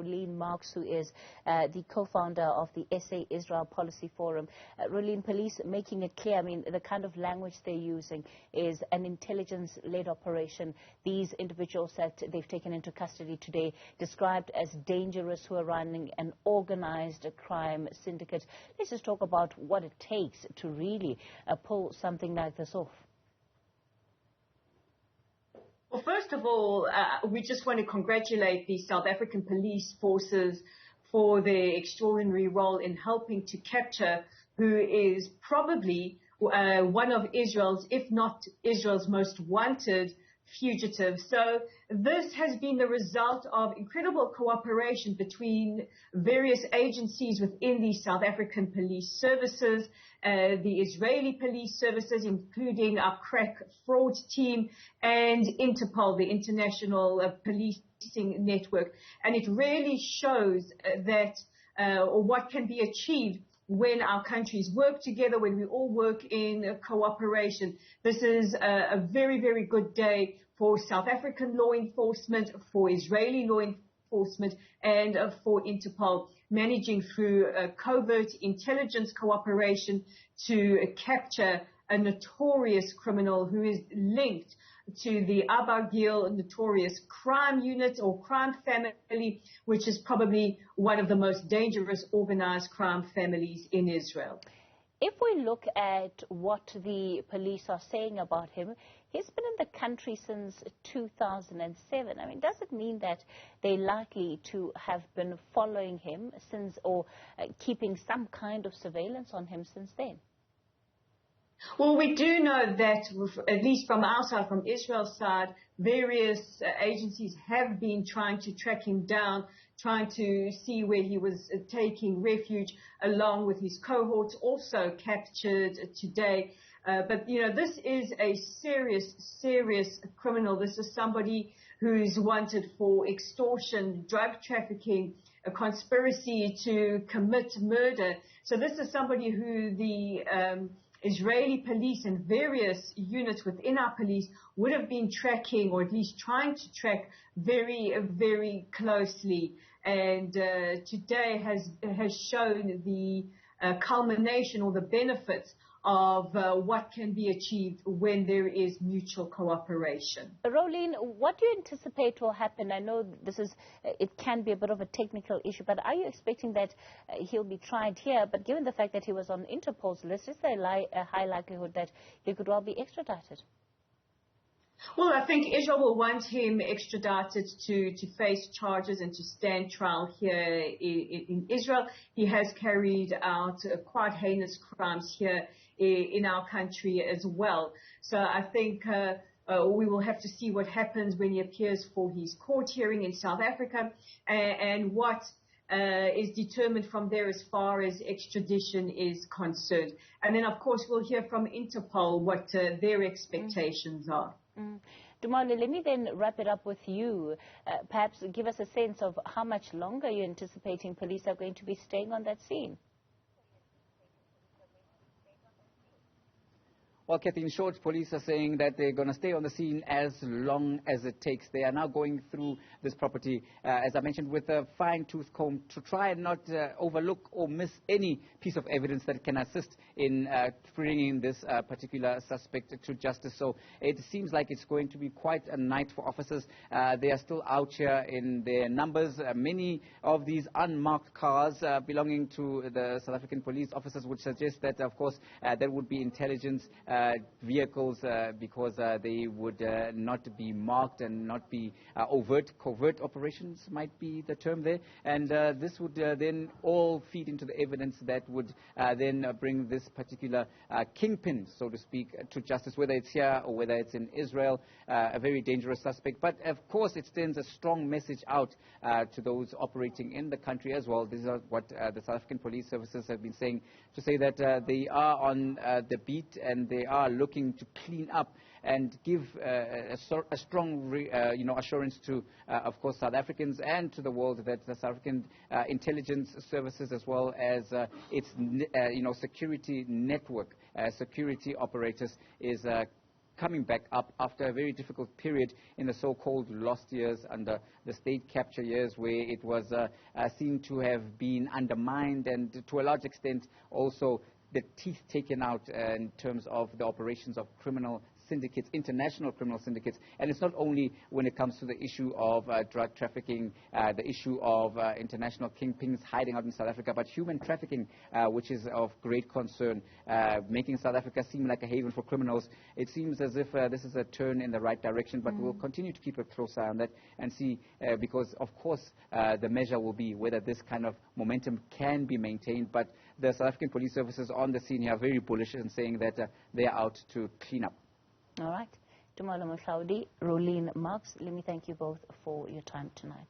Rolene Marks, who is the co-founder of the SA Israel Policy Forum. Rolene, police making it clear, I mean, the kind of language they're using is an intelligence-led operation. These individuals that they've taken into custody today described as dangerous, who are running an organized crime syndicate. Let's just talk about what it takes to really pull something like this off. Well, first of all, we just want to congratulate the South African police forces for their extraordinary role in helping to capture who is probably one of Israel's, if not Israel's most wanted fugitives. So this has been the result of incredible cooperation between various agencies within the South African police services, the Israeli police services, including our crack fraud team, and Interpol, the International Policing Network. And it really shows that what can be achieved when our countries work together, when we all work in cooperation. This is a very, very good day for South African law enforcement, for Israeli law enforcement, and for Interpol, managing through covert intelligence cooperation to capture a notorious criminal who is linked to the Abargil notorious crime unit or crime family, which is probably one of the most dangerous organized crime families in Israel. If we look at what the police are saying about him, he's been in the country since 2007. I mean, does it mean that they're likely to have been following him since, or keeping some kind of surveillance on him since then? Well, we do know that, at least from our side, from Israel's side, various agencies have been trying to track him down, trying to see where he was taking refuge, along with his cohorts, also captured today. But, you know, this is a serious criminal. This is somebody who's wanted for extortion, drug trafficking, a conspiracy to commit murder. So this is somebody who the Israeli police and various units within our police would have been tracking, or at least trying to track, very, very closely. And today has shown the culmination or the benefits of what can be achieved when there is mutual cooperation. Rolene, what do you anticipate will happen? I know this is, it can be a bit of a technical issue, but are you expecting that he'll be tried here? But given the fact that he was on Interpol's list, is there a high likelihood that he could well be extradited? Well, I think Israel will want him extradited to face charges and to stand trial here in Israel. He has carried out quite heinous crimes here in our country as well. So I think we will have to see what happens when he appears for his court hearing in South Africa, and what is determined from there as far as extradition is concerned. And then, of course, we'll hear from Interpol what their expectations are. Dumali, let me then wrap it up with you. Perhaps give us a sense of how much longer you're anticipating police are going to be staying on that scene. Well, Kathy, in short, police are saying that they're going to stay on the scene as long as it takes. They are now going through this property, as I mentioned, with a fine-tooth comb to try and not overlook or miss any piece of evidence that can assist in bringing this particular suspect to justice. So it seems like it's going to be quite a night for officers. They are still out here in their numbers. Many of these unmarked cars belonging to the South African police officers would suggest that, of course, there would be intelligence vehicles because they would not be marked and not be covert operations might be the term there. And this would then all feed into the evidence that would then bring this particular kingpin, so to speak, to justice, whether it's here or whether it's in Israel, a very dangerous suspect. But of course it sends a strong message out to those operating in the country as well. This is what the South African police services have been saying, to say that they are on the beat and they are looking to clean up and give a strong assurance to, of course, South Africans and to the world that the South African intelligence services, as well as its security network, security operators, is coming back up after a very difficult period in the so-called lost years under the state capture years, where it was seen to have been undermined and to a large extent also the teeth taken out in terms of the operations of criminal syndicates, international criminal syndicates. And it's not only when it comes to the issue of drug trafficking, the issue of international kingpins hiding out in South Africa, but human trafficking, which is of great concern, making South Africa seem like a haven for criminals. It seems as if this is a turn in the right direction, but we'll continue to keep a close eye on that and see, because of course the measure will be whether this kind of momentum can be maintained. But the South African police services on the scene here are very bullish in saying that they are out to clean up. All right. Tumalo Mohlaudi, Rolene Marks, let me thank you both for your time tonight.